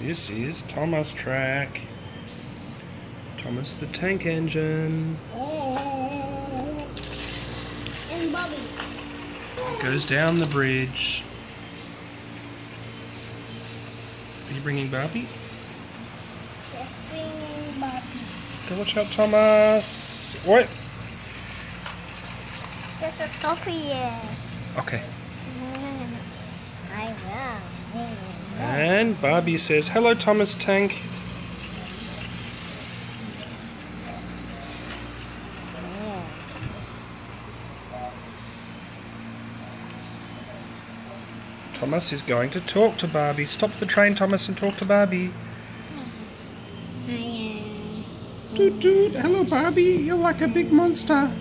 This is Thomas track. Thomas the tank engine. And Barbie. Goes down the bridge. Are you bringing Barbie? Just bringing Barbie. Go watch out, Thomas. What? There's a Sophia. Okay. I will. And Barbie says, "Hello, Thomas Tank." Thomas is going to talk to Barbie. Stop the train, Thomas, and talk to Barbie. Toot toot. Hello, Barbie. You're like a big monster.